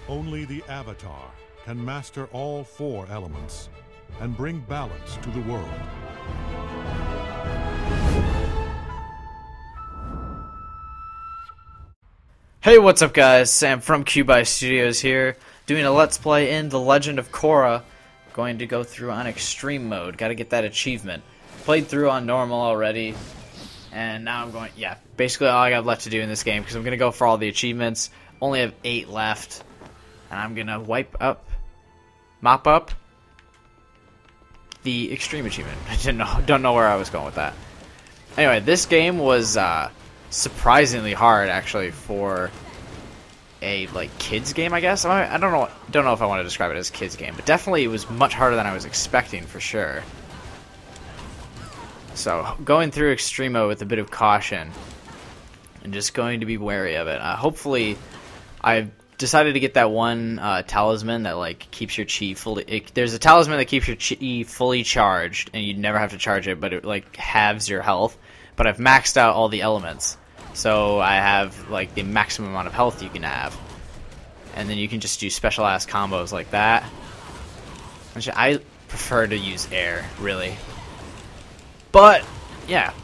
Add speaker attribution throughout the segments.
Speaker 1: Only the Avatar can master all 4 elements and bring balance to the world.
Speaker 2: Hey, what's up guys? Sam from Cubi Studios here, doing a Let's Play in The Legend of Korra. Going to go through on Extreme Mode, gotta get that achievement. Played through on Normal already, and now I'm going, yeah, basically all I got left to do in this game, because I'm gonna go for all the achievements. Only have 8 left, and I'm gonna mop up the Extreme achievement. I don't know where I was going with that. Anyway, this game was surprisingly hard actually for a kids game, I guess. I don't know if I want to describe it as a kids game, but definitely it was much harder than I was expecting for sure. So going through Extreme Mode with a bit of caution and just going to be wary of it. Hopefully, I've decided to get that one talisman that keeps your chi fully. There's a talisman that keeps your chi fully charged, and you never have to charge it, but it halves your health. But I've maxed out all the elements, so I have the maximum amount of health you can have, and then you can just do special ass combos like that. Which I prefer to use air, really. But yeah.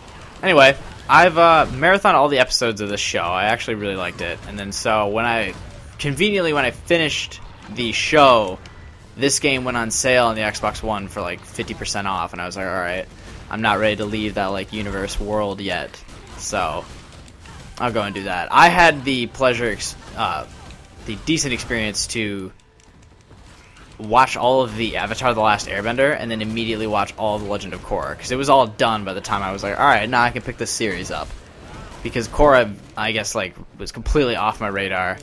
Speaker 2: Anyway, I've marathoned all the episodes of this show. I actually really liked it, and then so when I finished the show, this game went on sale on the Xbox One for 50% off, and I was like, all right. I'm not ready to leave that universe world yet, so I'll go and do that. I had the pleasure, the decent experience to watch all of the Avatar: The Last Airbender, and then immediately watch all of The Legend of Korra, because it was all done by the time I was like, all right, now I can pick this series up, because Korra, I guess, was completely off my radar,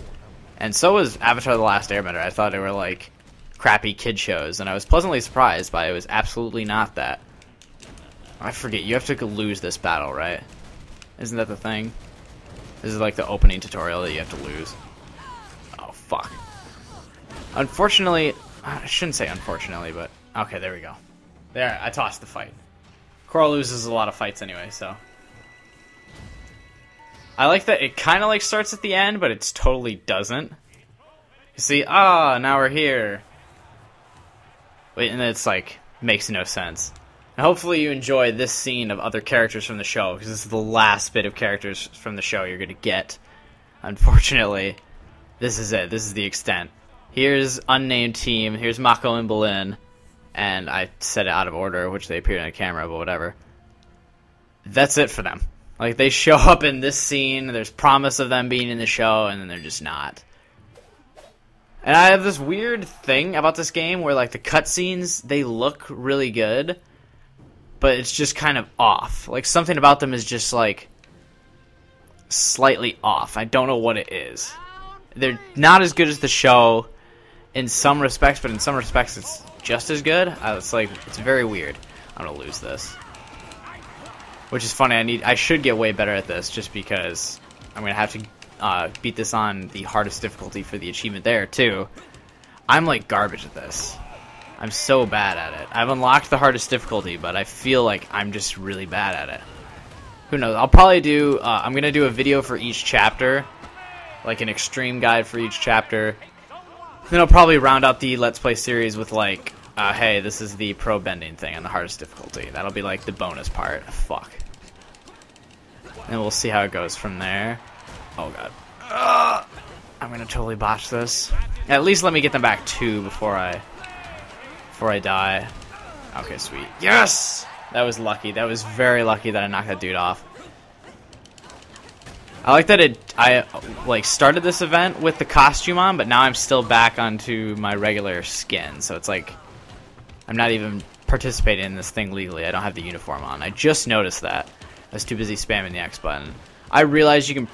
Speaker 2: and so was Avatar: The Last Airbender. I thought they were crappy kid shows, and I was pleasantly surprised by it. It was absolutely not that. I forget, you have to lose this battle, right? Isn't that the thing? This is the opening tutorial that you have to lose. Oh, fuck. Unfortunately, I shouldn't say unfortunately, but... Okay, there we go. There, I tossed the fight. Korra loses a lot of fights anyway, so... I like that it kind of starts at the end, but it totally doesn't. You see, now we're here. Wait, and it's makes no sense. And hopefully you enjoy this scene of other characters from the show, because this is the last bit of characters from the show you're going to get. Unfortunately, this is it. This is the extent. Here's Unnamed Team, here's Mako and Bolin, and I said it out of order, which they appeared on the camera, but whatever. That's it for them. They show up in this scene, there's promise of them being in the show, and then they're just not. And I have this weird thing about this game where the cutscenes, they look really good, but it's just kind of off. Something about them is just slightly off. I don't know what it is. They're not as good as the show in some respects, but in some respects it's just as good. It's very weird. I'm gonna lose this, which is funny. I should get way better at this, just because I'm gonna have to beat this on the hardest difficulty for the achievement there too. I'm garbage at this. I'm so bad at it. I've unlocked the hardest difficulty, but I feel I'm just really bad at it. Who knows? I'll probably do... I'm going to do a video for each chapter. An extreme guide for each chapter. Then I'll probably round out the Let's Play series with hey, this is the pro bending thing on the hardest difficulty. That'll be the bonus part. Fuck. And we'll see how it goes from there. Oh god. I'm going to totally botch this. At least let me get them back 2 before I die. Okay, sweet. Yes! That was lucky. That was very lucky that I knocked that dude off. I like that I started this event with the costume on, but now I'm still back onto my regular skin. So it's I'm not even participating in this thing legally. I don't have the uniform on. I just noticed that. I was too busy spamming the X button. I realized you can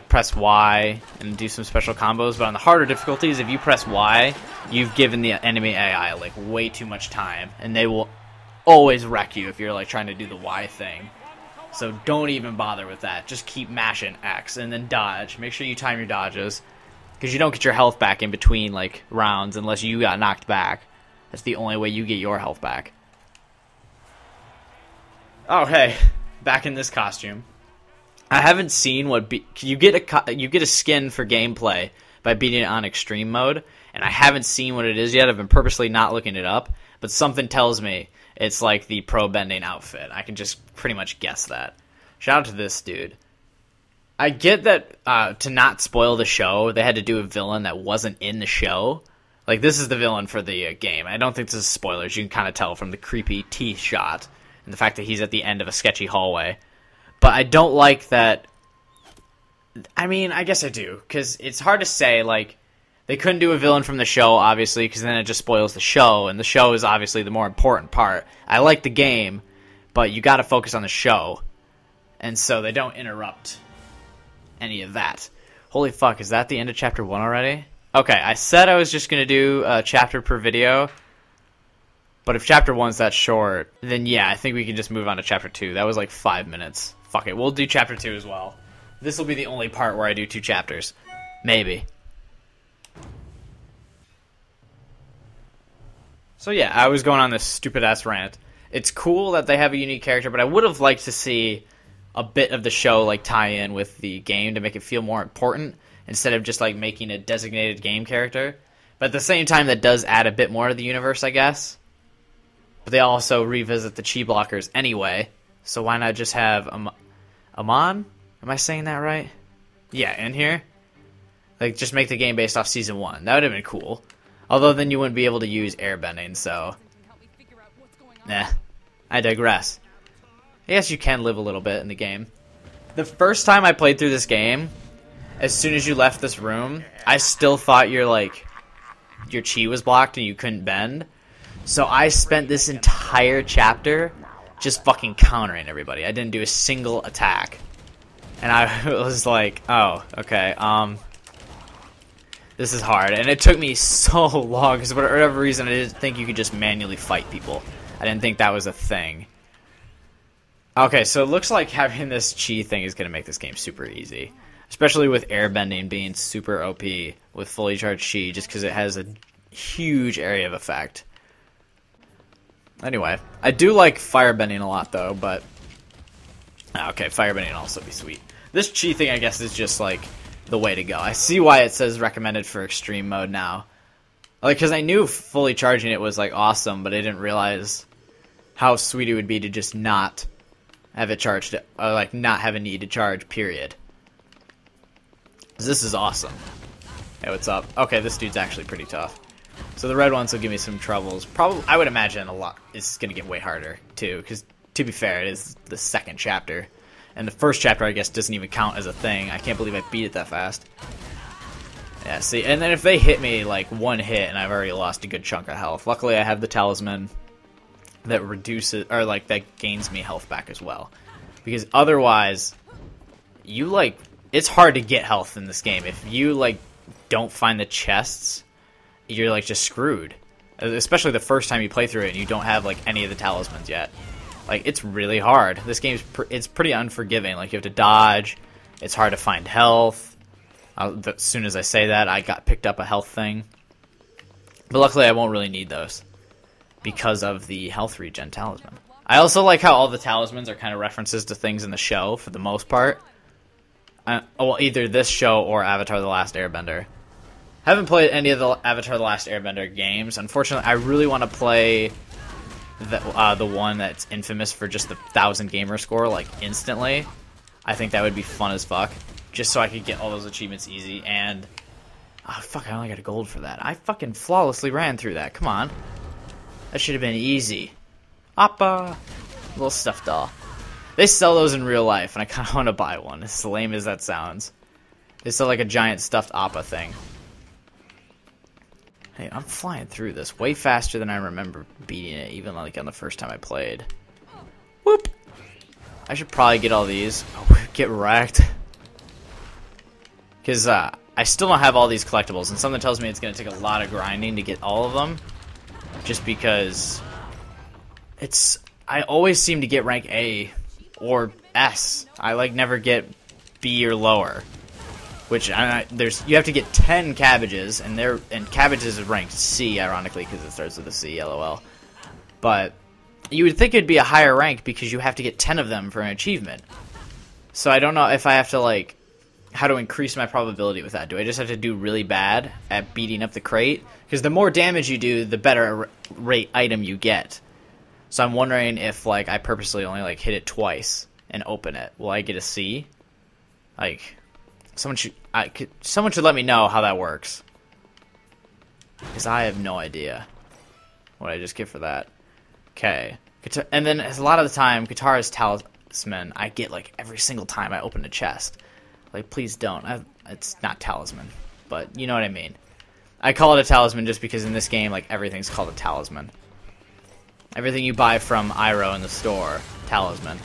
Speaker 2: press Y and do some special combos, but on the harder difficulties, if you press Y, you've given the enemy AI way too much time, and they will always wreck you if you're trying to do the Y thing. So don't even bother with that. Just keep mashing X and then dodge. Make sure you time your dodges, because you don't get your health back in between rounds unless you got knocked back. That's the only way you get your health back. Oh hey, back in this costume. I haven't seen what you get a skin for gameplay, by beating it on extreme mode, and I haven't seen what it is yet. I've been purposely not looking it up, but something tells me it's like the pro bending outfit. I can just pretty much guess that. Shout out to this dude. I get that to not spoil the show, they had to do a villain that wasn't in the show. Like, this is the villain for the game. I don't think this is spoilers. You can kind of tell from the creepy teeth shot and the fact that he's at the end of a sketchy hallway. But I don't like that. I mean, I guess I do, because it's hard to say, like, they couldn't do a villain from the show, obviously, because then it just spoils the show, and the show is obviously the more important part. I like the game, but you got to focus on the show, and so they don't interrupt any of that. Holy fuck, is that the end of Chapter 1 already? Okay, I said I was just going to do a chapter per video, but if Chapter 1's that short, then yeah, I think we can just move on to Chapter 2. That was like 5 minutes. Fuck it, we'll do Chapter 2 as well. This will be the only part where I do 2 chapters. Maybe. So yeah, I was going on this stupid-ass rant. It's cool that they have a unique character, but I would have liked to see a bit of the show like tie in with the game to make it feel more important, instead of just like making a designated game character. But at the same time, that does add a bit more to the universe, I guess. But they also revisit the chi blockers anyway, so why not just have Amon? Am I saying that right? Yeah, in here. Like, just make the game based off Season 1. That would have been cool. Although then you wouldn't be able to use airbending, so... Nah. I digress. I guess you can live a little bit in the game. The first time I played through this game, as soon as you left this room, I still thought your chi was blocked and you couldn't bend. So I spent this entire chapter just fucking countering everybody. I didn't do a single attack. And I was like, oh, okay, this is hard. And it took me so long, because for whatever reason, I didn't think you could just manually fight people. I didn't think that was a thing. Okay, so it looks like having this chi thing is going to make this game super easy. Especially with airbending being super OP with fully charged chi, just because it has a huge area of effect. Anyway, I do like firebending a lot, though, but... Okay, firebending will also be sweet. This chi thing, I guess, is just, like, the way to go. I see why it says recommended for extreme mode now. Like, because I knew fully charging it was, like, awesome, but I didn't realize how sweet it would be to just not have it charged, or, like, not have a need to charge, period. This is awesome. Hey, what's up? Okay, this dude's actually pretty tough. So the red ones will give me some troubles. Probably, I would imagine a lot is going to get way harder, too, because, to be fair, it is the second chapter. And the first chapter, I guess, doesn't even count as a thing. I can't believe I beat it that fast. Yeah, see, and then if they hit me, like, one hit, and I've already lost a good chunk of health. Luckily, I have the talisman that reduces, or, like, that gains me health back as well. Because otherwise, you, like, it's hard to get health in this game. If you, like, don't find the chests, you're, like, just screwed. Especially the first time you play through it and you don't have, like, any of the talismans yet. Like, it's really hard. This game's it's pretty unforgiving. Like, you have to dodge. It's hard to find health. As soon as I say that, I got picked up a health thing. But luckily, I won't really need those because of the health regen talisman. I also like how all the talismans are kind of references to things in the show, for the most part. Well, either this show or Avatar: The Last Airbender. I haven't played any of the Avatar: The Last Airbender games. Unfortunately, I really want to play the one that's infamous for just the 1,000 gamer score, like, instantly. I think that would be fun as fuck. Just so I could get all those achievements easy, and... Oh, fuck, I only got a gold for that. I fucking flawlessly ran through that. Come on. That should have been easy. Appa! Little stuffed doll. They sell those in real life, and I kind of want to buy one, as lame as that sounds. They sell, like, a giant stuffed Appa thing. Hey, I'm flying through this way faster than I remember beating it, even like on the first time I played. Whoop! I should probably get all these. Oh, get wrecked. Because I still don't have all these collectibles, and something tells me it's going to take a lot of grinding to get all of them. Just because I always seem to get rank A or S. I like never get B or lower. Which you have to get 10 cabbages, and cabbages is ranked C, ironically, because it starts with a C, LOL. But you would think it'd be a higher rank because you have to get 10 of them for an achievement. So I don't know if I have to, like, how to increase my probability with that. Do I just have to do really bad at beating up the crate? Because the more damage you do, the better rate item you get. So I'm wondering if, like, I purposely only, like, hit it twice and open it. Will I get a C? Like, someone should let me know how that works. Because I have no idea what I just get for that. Okay. And then, a lot of the time, Katara's talisman, I get, like, every single time I open a chest. Like, please don't. It's not talisman. But, you know what I mean. I call it a talisman just because in this game, like, everything's called a talisman. Everything you buy from Iroh in the store, talisman.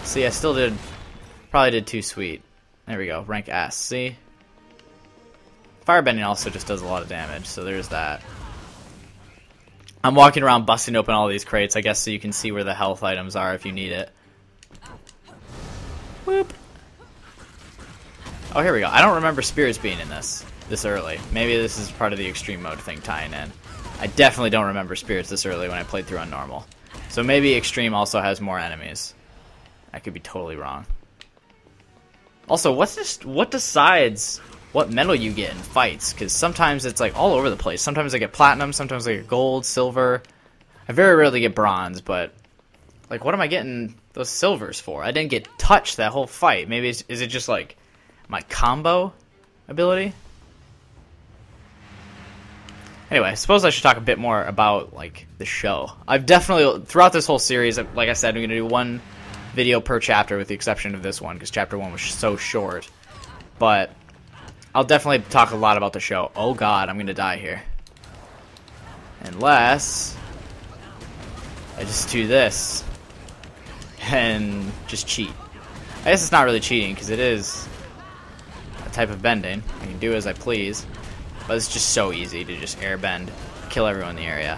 Speaker 2: See, I still probably did too sweet. There we go, rank S, see? Firebending also just does a lot of damage, so there's that. I'm walking around busting open all these crates, I guess, so you can see where the health items are if you need it. Whoop. Oh, here we go. I don't remember spirits being in this early. Maybe this is part of the extreme mode thing tying in. I definitely don't remember spirits this early when I played through on normal. So maybe extreme also has more enemies. I could be totally wrong. Also, what decides what medal you get in fights? Because sometimes it's like all over the place. Sometimes I get platinum, sometimes I get gold, silver. I very rarely get bronze, but like, what am I getting those silvers for? I didn't get touched that whole fight. Maybe is it just like my combo ability? Anyway, I suppose I should talk a bit more about, like, the show. I've definitely, throughout this whole series, like I said, I'm going to do one video per chapter with the exception of this one, because chapter 1 was so short. But I'll definitely talk a lot about the show. Oh god, I'm going to die here. Unless I just do this and just cheat. I guess it's not really cheating, because it is a type of bending. I can do as I please. But it's just so easy to just airbend, kill everyone in the area.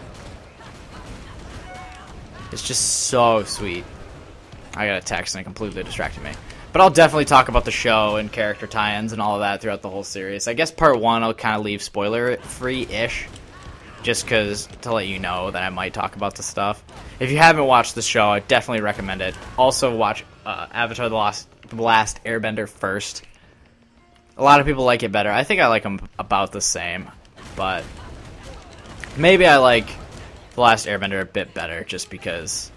Speaker 2: It's just so sweet. I got a text and it completely distracted me. But I'll definitely talk about the show and character tie-ins and all of that throughout the whole series. I guess part 1 I'll kind of leave spoiler-free-ish. Just because to let you know that I might talk about the stuff. If you haven't watched the show, I definitely recommend it. Also watch Avatar The Last Airbender first. A lot of people like it better. I think I like them about the same, but maybe I like The Last Airbender a bit better just because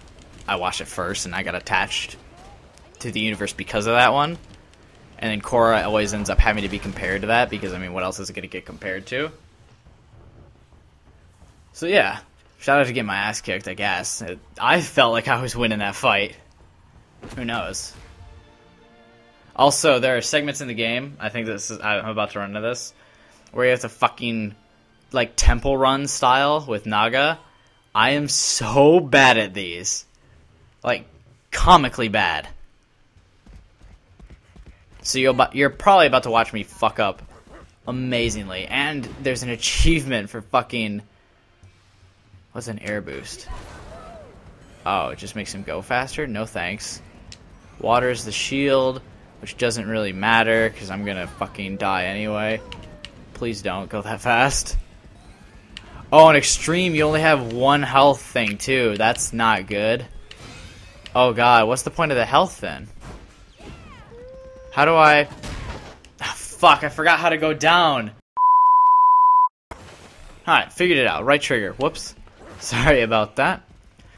Speaker 2: I watched it first and I got attached to the universe because of that one. And then Korra always ends up having to be compared to that because, I mean, what else is it going to get compared to? So yeah, shout out to get my ass kicked, I guess. I felt like I was winning that fight. Who knows? Also, there are segments in the game, I'm about to run into this, where you have to fucking, like, temple run style with Naga. I am so bad at these. Like, comically bad. So you're probably about to watch me fuck up amazingly. And there's an achievement for fucking... What's an air boost? Oh, it just makes him go faster? No thanks. Water's the shield, which doesn't really matter, because I'm gonna fucking die anyway. Please don't go that fast. Oh, in extreme, you only have 1 health thing, too. That's not good. Oh god, what's the point of the health, then? How do I... Oh, fuck, I forgot how to go down. Alright, figured it out. Right trigger. Whoops. Sorry about that.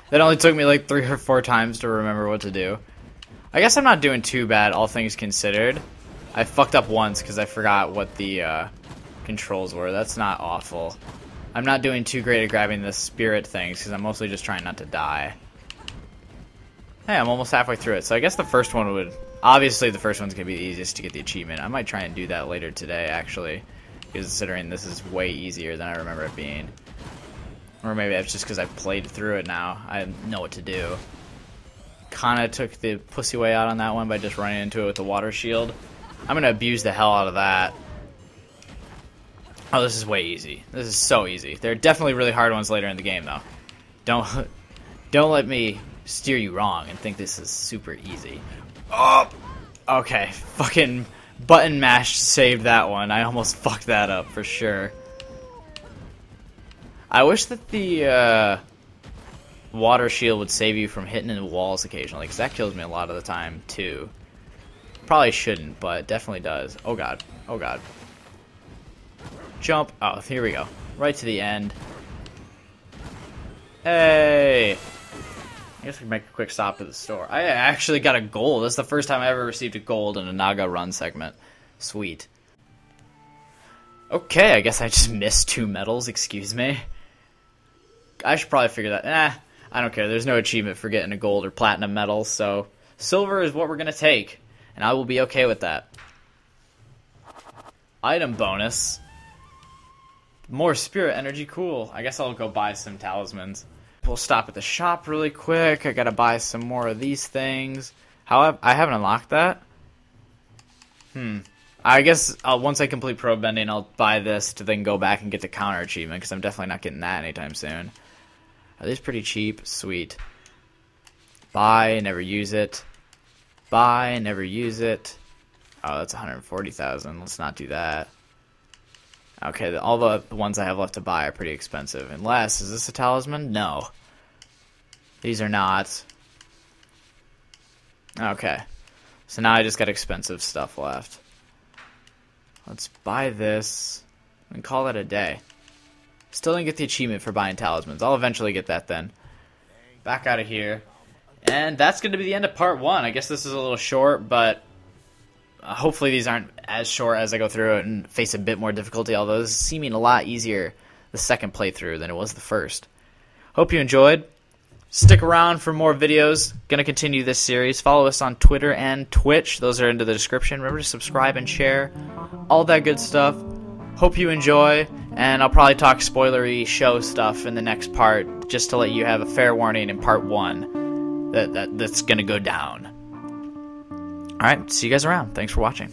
Speaker 2: That only took me like 3 or 4 times to remember what to do. I guess I'm not doing too bad, all things considered. I fucked up once because I forgot what the controls were. That's not awful. I'm not doing too great at grabbing the spirit things because I'm mostly just trying not to die. Hey, I'm almost halfway through it. So I guess the first one would... Obviously, the first one's going to be the easiest to get the achievement. I might try and do that later today, actually. Considering this is way easier than I remember it being. Or maybe that's just because I've played through it now. I know what to do. Kinda took the pussy way out on that one by just running into it with the water shield. I'm gonna abuse the hell out of that. Oh, this is way easy. This is so easy. There are definitely really hard ones later in the game, though. Don't let me steer you wrong and think this is super easy. Oh! Okay, fucking button mash saved that one. I almost fucked that up for sure. I wish that the water shield would save you from hitting into walls occasionally, because that kills me a lot of the time, too. Probably shouldn't, but it definitely does. Oh god. Oh god. Jump. Oh, here we go. Right to the end. Hey! I guess we can make a quick stop at the store. I actually got a gold. That's the first time I ever received a gold in a Naga run segment. Sweet. Okay, I guess I just missed 2 medals. Excuse me. I should probably figure that. I don't care. There's no achievement for getting a gold or platinum medal, so silver is what we're going to take, and I will be okay with that. Item bonus. More spirit energy. Cool. I guess I'll go buy some talismans. We'll stop at the shop really quick. I gotta buy some more of these things. However, I haven't unlocked that. I guess once I complete probe bending, I'll buy this to then go back and get the counter achievement, because I'm definitely not getting that anytime soon. Are these pretty cheap? Sweet. Buy, never use it. Buy, never use it. Oh, that's 140,000. Let's not do that. Okay, all the ones I have left to buy are pretty expensive. Unless, is this a talisman? No. These are not. Okay. So now I just got expensive stuff left. Let's buy this and call it a day. Still didn't get the achievement for buying talismans. I'll eventually get that then. Back out of here. And that's going to be the end of part 1. I guess this is a little short, but hopefully these aren't as short as I go through it and face a bit more difficulty, although this is seeming a lot easier the second playthrough than it was the first. Hope you enjoyed. Stick around for more videos. Gonna continue this series. Follow us on Twitter and Twitch. Those are into the description. Remember to subscribe and share. All that good stuff. Hope you enjoy, and I'll probably talk spoilery show stuff in the next part, just to let you have a fair warning in part 1 that's gonna go down. Alright, see you guys around. Thanks for watching.